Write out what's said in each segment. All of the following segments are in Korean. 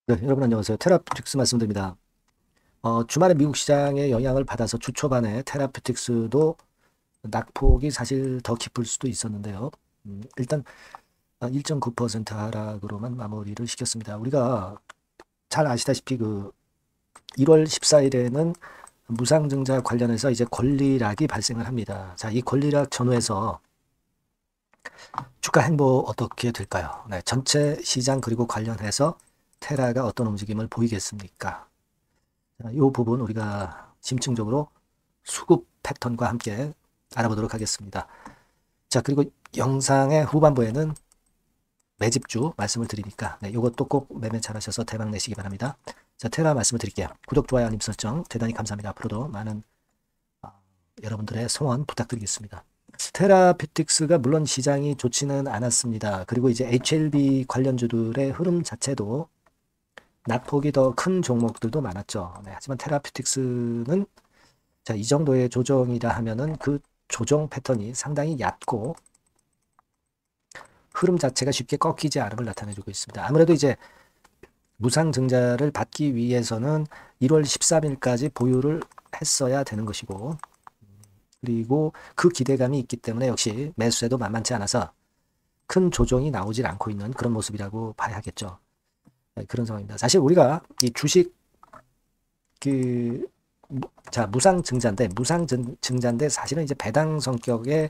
네, 여러분 안녕하세요. 테라퓨틱스 말씀드립니다. 주말에 미국 시장의 영향을 받아서 주 초반에 테라퓨틱스도 낙폭이 사실 더 깊을 수도 있었는데요. 일단 1.9% 하락으로만 마무리를 시켰습니다. 우리가 잘 아시다시피 그 1월 14일에는 무상증자 관련해서 이제 권리락이 발생을 합니다. 자, 이 권리락 전후에서 주가 행보 어떻게 될까요? 네, 전체 시장 그리고 관련해서 테라가 어떤 움직임을 보이겠습니까? 이 부분 우리가 심층적으로 수급 패턴과 함께 알아보도록 하겠습니다. 자, 그리고 영상의 후반부에는 매집주 말씀을 드리니까 이것도 꼭 매매 잘하셔서 대박 내시기 바랍니다. 자, 테라 말씀을 드릴게요. 구독, 좋아요, 알림 설정 대단히 감사합니다. 앞으로도 많은 여러분들의 성원 부탁드리겠습니다. 테라피틱스가 물론 시장이 좋지는 않았습니다. 그리고 이제 HLB 관련주들의 흐름 자체도 낙폭이 더 큰 종목들도 많았죠. 하지만 테라피틱스는 자, 이 정도의 조정이라 하면은 그 조정 패턴이 상당히 얕고 흐름 자체가 쉽게 꺾이지 않음을 나타내주고 있습니다. 아무래도 이제 무상증자를 받기 위해서는 1월 13일까지 보유를 했어야 되는 것이고, 그리고 그 기대감이 있기 때문에 역시 매수세도 만만치 않아서 큰 조정이 나오질 않고 있는 그런 모습이라고 봐야겠죠. 그런 상황입니다. 사실 우리가 이 주식 무상증자인데 사실은 이제 배당 성격의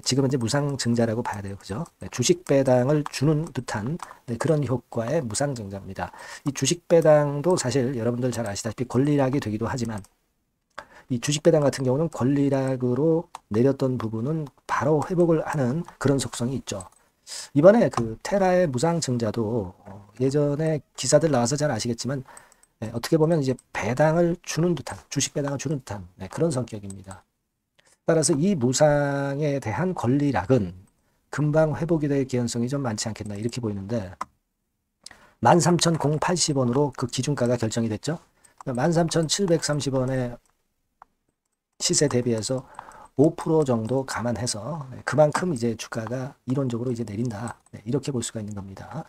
지금은 이제 무상증자라고 봐야 돼요. 그죠? 주식 배당을 주는 듯한 그런 효과의 무상증자입니다. 이 주식 배당도 사실 여러분들 잘 아시다시피 권리락이 되기도 하지만 이 주식 배당 같은 경우는 권리락으로 내렸던 부분은 바로 회복을 하는 그런 속성이 있죠. 이번에 그 테라의 무상증자도 예전에 기사들 나와서 잘 아시겠지만 어떻게 보면 이제 배당을 주는 듯한 주식 배당을 주는 듯한 그런 성격입니다. 따라서 이 무상에 대한 권리락은 금방 회복이 될 개연성이 좀 많지 않겠나 이렇게 보이는데 13,080원으로 그 기준가가 결정이 됐죠. 13,730원의 시세 대비해서 5% 정도 감안해서 그만큼 이제 주가가 이론적으로 이제 내린다. 이렇게 볼 수가 있는 겁니다.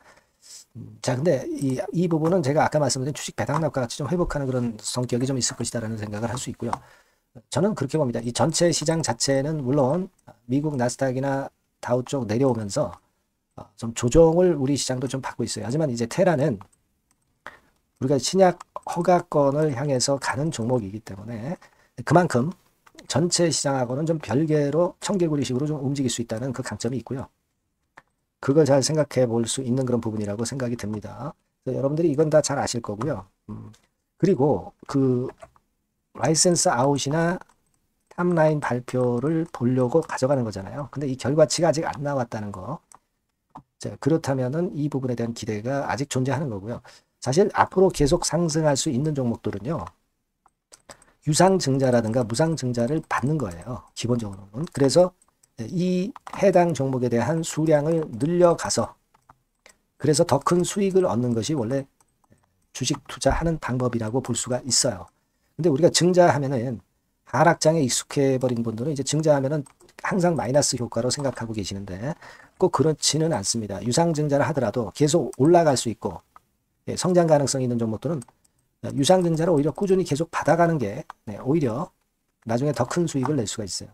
자, 근데 이 부분은 제가 아까 말씀드린 주식 배당락과 같이 좀 회복하는 그런 성격이 좀 있을 것이다라는 생각을 할 수 있고요. 저는 그렇게 봅니다. 이 전체 시장 자체는 물론 미국 나스닥이나 다우 쪽 내려오면서 좀 조정을 우리 시장도 좀 받고 있어요. 하지만 이제 테라는 우리가 신약 허가권을 향해서 가는 종목이기 때문에 그만큼 전체 시장하고는 좀 별개로 청개구리식으로 좀 움직일 수 있다는 그 강점이 있고요. 그걸 잘 생각해 볼 수 있는 그런 부분이라고 생각이 됩니다. 여러분들이 이건 다 잘 아실 거고요. 그리고 그 라이센스 아웃이나 탑라인 발표를 보려고 가져가는 거잖아요. 근데 이 결과치가 아직 안 나왔다는 거. 자, 그렇다면은 이 부분에 대한 기대가 아직 존재하는 거고요. 사실 앞으로 계속 상승할 수 있는 종목들은요. 유상증자라든가 무상증자를 받는 거예요. 기본적으로는. 그래서 이 해당 종목에 대한 수량을 늘려가서 그래서 더 큰 수익을 얻는 것이 원래 주식 투자하는 방법이라고 볼 수가 있어요. 근데 우리가 증자하면은 하락장에 익숙해 버린 분들은 이제 증자하면은 항상 마이너스 효과로 생각하고 계시는데 꼭 그렇지는 않습니다. 유상증자를 하더라도 계속 올라갈 수 있고 성장 가능성이 있는 종목들은 유상증자를 오히려 꾸준히 계속 받아가는 게 오히려 나중에 더 큰 수익을 낼 수가 있어요.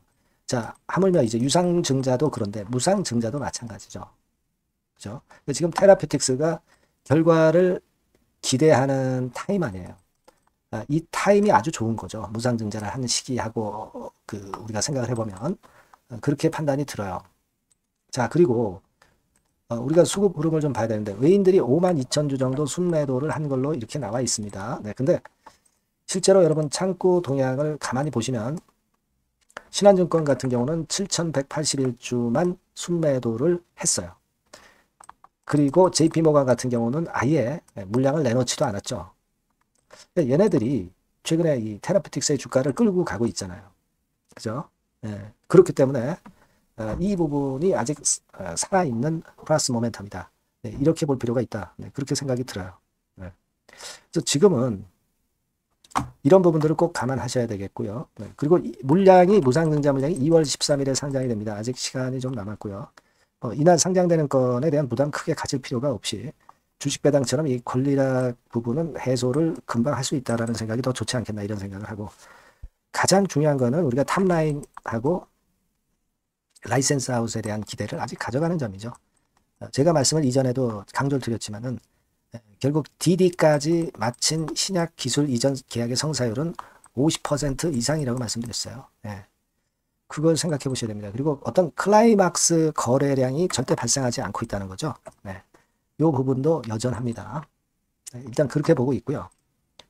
자, 하물며 이제 유상증자도 그런데 무상증자도 마찬가지죠. 그죠? 지금 테라피틱스가 결과를 기대하는 타임 아니에요. 이 타임이 아주 좋은 거죠. 무상증자를 하는 시기하고 그 우리가 생각을 해보면 그렇게 판단이 들어요. 자, 그리고 우리가 수급 흐름을 좀 봐야 되는데 외인들이 52,000주 정도 순매도를 한 걸로 이렇게 나와 있습니다. 네, 근데 실제로 여러분 창구 동향을 가만히 보시면 신한증권 같은 경우는 7,181주만 순매도를 했어요. 그리고 JP모간 같은 경우는 아예 물량을 내놓지도 않았죠. 얘네들이 최근에 이 테라피틱스의 주가를 끌고 가고 있잖아요. 그죠? 그렇기 때문에 이 부분이 아직 살아있는 플러스 모멘텀이다. 이렇게 볼 필요가 있다. 그렇게 생각이 들어요. 그래서 지금은 이런 부분들을 꼭 감안하셔야 되겠고요. 그리고 무상증자 물량이 2월 13일에 상장이 됩니다. 아직 시간이 좀 남았고요. 이날 상장되는 건에 대한 부담 크게 가질 필요가 없이 주식 배당처럼 이 권리락 부분은 해소를 금방 할 수 있다라는 생각이 더 좋지 않겠나 이런 생각을 하고, 가장 중요한 거는 우리가 탑라인하고 라이센스 아웃에 대한 기대를 아직 가져가는 점이죠. 제가 말씀을 이전에도 강조를 드렸지만은 결국 DD까지 마친 신약 기술 이전 계약의 성사율은 50% 이상이라고 말씀드렸어요. 예. 그걸 생각해 보셔야 됩니다. 그리고 어떤 클라이막스 거래량이 절대 발생하지 않고 있다는 거죠. 네. 이 부분도 여전합니다. 네, 일단 그렇게 보고 있고요.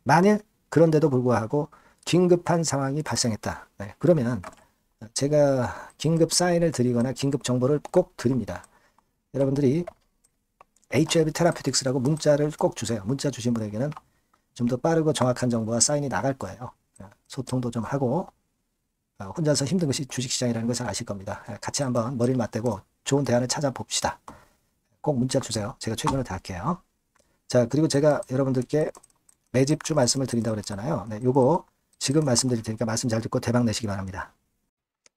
만일 그런데도 불구하고 긴급한 상황이 발생했다. 네, 그러면 제가 긴급 사인을 드리거나 긴급 정보를 꼭 드립니다. 여러분들이 HLB 테라피틱스라고 문자를 꼭 주세요. 문자 주신 분에게는 좀 더 빠르고 정확한 정보와 사인이 나갈 거예요. 소통도 좀 하고, 혼자서 힘든 것이 주식시장이라는 것을 아실 겁니다. 같이 한번 머리를 맞대고 좋은 대안을 찾아봅시다. 꼭 문자 주세요. 제가 최선을 다할게요. 자, 그리고 제가 여러분들께 매집주 말씀을 드린다고 그랬잖아요. 네, 요거 지금 말씀드릴 테니까 말씀 잘 듣고 대박 내시기 바랍니다.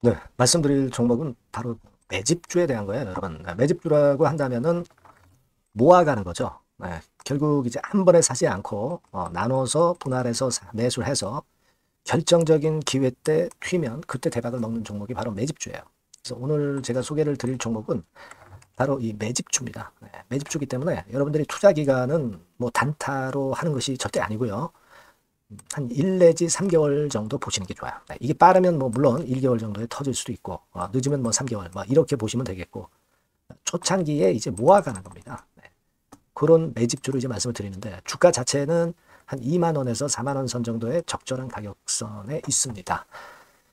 네, 말씀드릴 종목은 바로 매집주에 대한 거예요, 여러분. 매집주라고 한다면은 모아가는 거죠. 네, 결국 이제 한 번에 사지 않고 나눠서 분할해서 매수를 해서 결정적인 기회 때 튀면 그때 대박을 먹는 종목이 바로 매집주예요. 그래서 오늘 제가 소개를 드릴 종목은 바로 이 매집주입니다. 네, 매집주기 때문에 여러분들이 투자 기간은 뭐 단타로 하는 것이 절대 아니고요. 한 1 내지 3개월 정도 보시는 게 좋아요. 네, 이게 빠르면 뭐 물론 1개월 정도에 터질 수도 있고, 늦으면 뭐 3개월 이렇게 보시면 되겠고, 초창기에 이제 모아가는 겁니다. 네, 그런 매집주로 이제 말씀을 드리는데, 주가 자체는 한 2만 원에서 4만 원 선 정도의 적절한 가격선에 있습니다.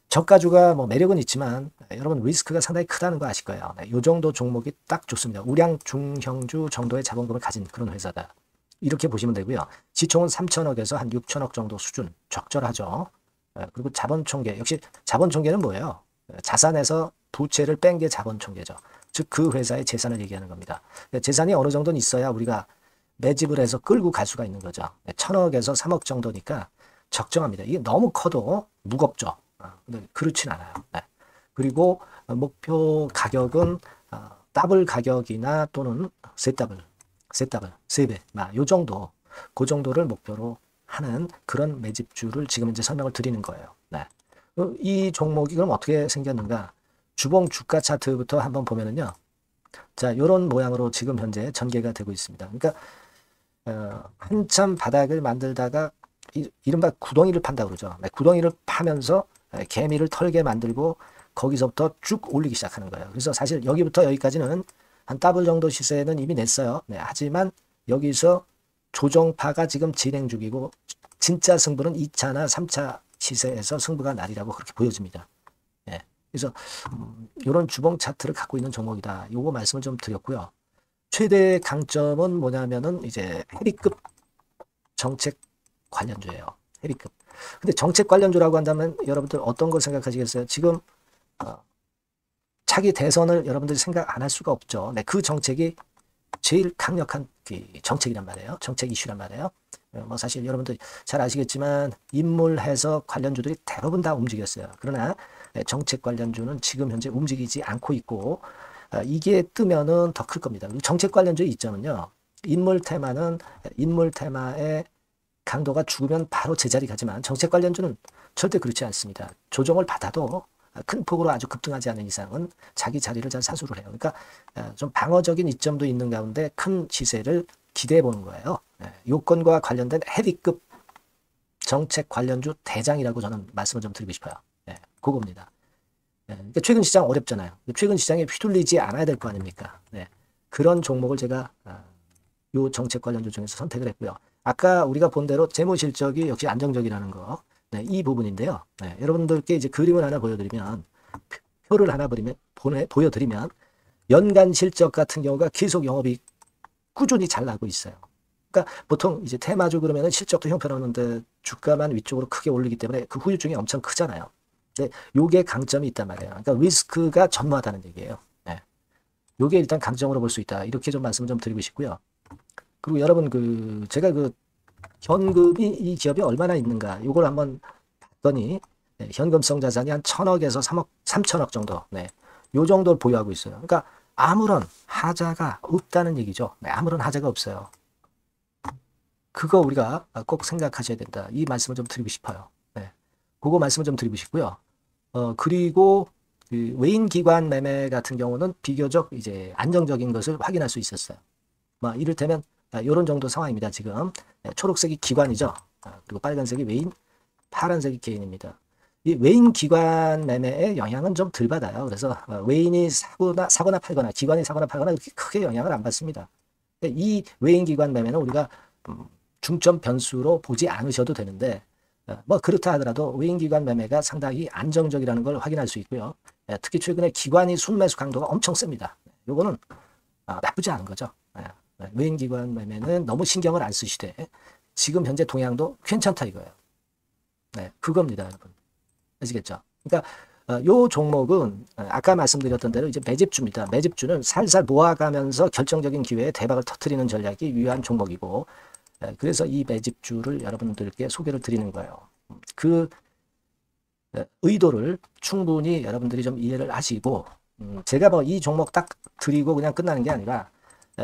저가주가 뭐 매력은 있지만 여러분 리스크가 상당히 크다는 거 아실 거예요. 네, 이 정도 종목이 딱 좋습니다. 우량 중형주 정도의 자본금을 가진 그런 회사다. 이렇게 보시면 되고요. 지총은 3천억에서 한 6천억 정도 수준, 적절하죠. 그리고 자본총계, 역시 자본총계는 뭐예요? 자산에서 부채를 뺀 게 자본총계죠. 즉 그 회사의 재산을 얘기하는 겁니다. 재산이 어느 정도는 있어야 우리가 매집을 해서 끌고 갈 수가 있는 거죠. 1,000억에서 3억 정도니까 적정합니다. 이게 너무 커도 무겁죠. 근데 그렇진 않아요. 네. 그리고 목표 가격은 더블 가격이나 또는 세 더블, 세 배, 요 정도, 그 정도를 목표로 하는 그런 매집주를 지금 이제 설명을 드리는 거예요. 네. 이 종목이 그럼 어떻게 생겼는가? 주봉 주가 차트부터 한번 보면은요. 자, 이런 모양으로 지금 현재 전개가 되고 있습니다. 그러니까 한참 바닥을 만들다가 이른바 구덩이를 판다고 그러죠. 네, 구덩이를 파면서 개미를 털게 만들고 거기서부터 쭉 올리기 시작하는 거예요. 그래서 사실 여기부터 여기까지는 한 더블 정도 시세는 이미 냈어요. 네, 하지만 여기서 조정파가 지금 진행 중이고 진짜 승부는 2차나 3차 시세에서 승부가 날이라고 그렇게 보여집니다. 네, 그래서 이런 주봉 차트를 갖고 있는 종목이다. 요거 말씀을 좀 드렸고요. 최대 강점은 뭐냐면은 이제 해리급 정책 관련주예요. 해리급. 근데 정책 관련주라고 한다면 여러분들 어떤 걸 생각하시겠어요? 지금 차기 대선을 여러분들이 생각 안 할 수가 없죠. 네, 그 정책이 제일 강력한 정책이란 말이에요. 정책 이슈란 말이에요. 뭐 사실 여러분들 잘 아시겠지만 인물 해석 관련주들이 대부분 다 움직였어요. 그러나 정책 관련주는 지금 현재 움직이지 않고 있고, 이게 뜨면은 더 클 겁니다. 정책 관련주의 이점은요. 인물 테마의 강도가 죽으면 바로 제자리 가지만 정책 관련주는 절대 그렇지 않습니다. 조정을 받아도 큰 폭으로 아주 급등하지 않는 이상은 자기 자리를 잘 사수를 해요. 그러니까 좀 방어적인 이점도 있는 가운데 큰 시세를 기대해 보는 거예요. 요건과 관련된 헤비급 정책 관련주 대장이라고 저는 말씀을 좀 드리고 싶어요. 그겁니다. 그러니까 최근 시장 어렵잖아요. 최근 시장에 휘둘리지 않아야 될 거 아닙니까? 그런 종목을 제가 요 정책 관련주 중에서 선택을 했고요. 아까 우리가 본 대로 재무 실적이 역시 안정적이라는 거, 이 부분인데요. 여러분들께 이제 그림을 하나 보여드리면, 표를 하나 보여드리면, 연간 실적 같은 경우가 계속 영업이 꾸준히 잘 나고 있어요. 그러니까 보통 이제 테마주 그러면 실적도 형편없는데 주가만 위쪽으로 크게 올리기 때문에 그 후유증이 엄청 크잖아요. 근데 요게 강점이 있단 말이에요. 그러니까 리스크가 전무하다는 얘기예요. 요게 일단 강점으로 볼 수 있다. 이렇게 좀 말씀을 좀 드리고 싶고요. 그리고 여러분 제가 현금이 이 기업이 얼마나 있는가 요걸 한번 봤더니 현금성 자산이 한 1,000억에서 3천억 정도, 요 정도를 보유하고 있어요. 그러니까 아무런 하자가 없다는 얘기죠. 아무런 하자가 없어요. 그거 우리가 꼭 생각하셔야 된다. 이 말씀을 좀 드리고 싶어요. 네. 그거 말씀을 좀 드리고 싶고요. 그리고 그 외인 기관 매매 같은 경우는 비교적 이제 안정적인 것을 확인할 수 있었어요. 이를테면 이런 정도 상황입니다. 지금 초록색이 기관이죠. 그리고 빨간색이 외인, 파란색이 개인입니다. 이 외인 기관 매매의 영향은 좀 덜 받아요. 그래서 외인이 사거나 팔거나 기관이 사거나 팔거나 그렇게 크게 영향을 안 받습니다. 이 외인 기관 매매는 우리가 중점 변수로 보지 않으셔도 되는데 그렇다 하더라도 외인 기관 매매가 상당히 안정적이라는 걸 확인할 수 있고요. 특히 최근에 기관이 순매수 강도가 엄청 셉니다. 요거는 나쁘지 않은 거죠. 외인 기관 매매는 너무 신경을 안 쓰시되 지금 현재 동향도 괜찮다 이거예요. 네, 그겁니다, 여러분. 아시겠죠? 그러니까 요 종목은 아까 말씀드렸던 대로 이제 매집주입니다. 매집주는 살살 모아가면서 결정적인 기회에 대박을 터뜨리는 전략이 유효한 종목이고, 그래서 이 매집주를 여러분들께 소개를 드리는 거예요. 그 의도를 충분히 여러분들이 좀 이해를 하시고, 제가 이 종목 딱 드리고 그냥 끝나는 게 아니라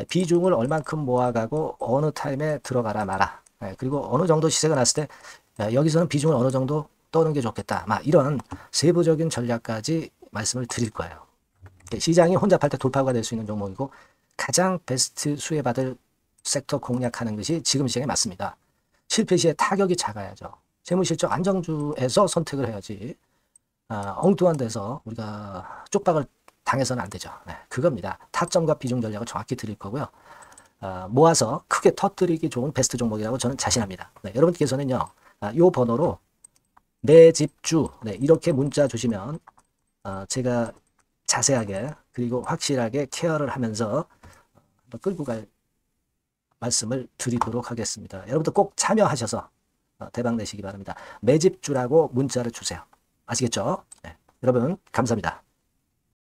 비중을 얼만큼 모아가고 어느 타임에 들어가라 마라. 그리고 어느 정도 시세가 났을 때 여기서는 비중을 어느 정도 떠는 게 좋겠다. 이런 세부적인 전략까지 말씀을 드릴 거예요. 시장이 혼잡할 때 돌파구가 될 수 있는 종목이고 가장 베스트 수혜받을 섹터 공략하는 것이 지금 시장에 맞습니다. 실패 시에 타격이 작아야죠. 재무실적 안정주에서 선택을 해야지 엉뚱한 데서 우리가 쪽박을 당해서는 안 되죠. 네, 그겁니다. 타점과 비중 전략을 정확히 드릴 거고요. 모아서 크게 터뜨리기 좋은 베스트 종목이라고 저는 자신합니다. 네, 여러분께서는요. 이 번호로 매집주 이렇게 문자 주시면 제가 자세하게 그리고 확실하게 케어를 하면서 끌고 갈 말씀을 드리도록 하겠습니다. 여러분들 꼭 참여하셔서 대박 내시기 바랍니다. 매집주라고 문자를 주세요. 아시겠죠? 네, 여러분 감사합니다.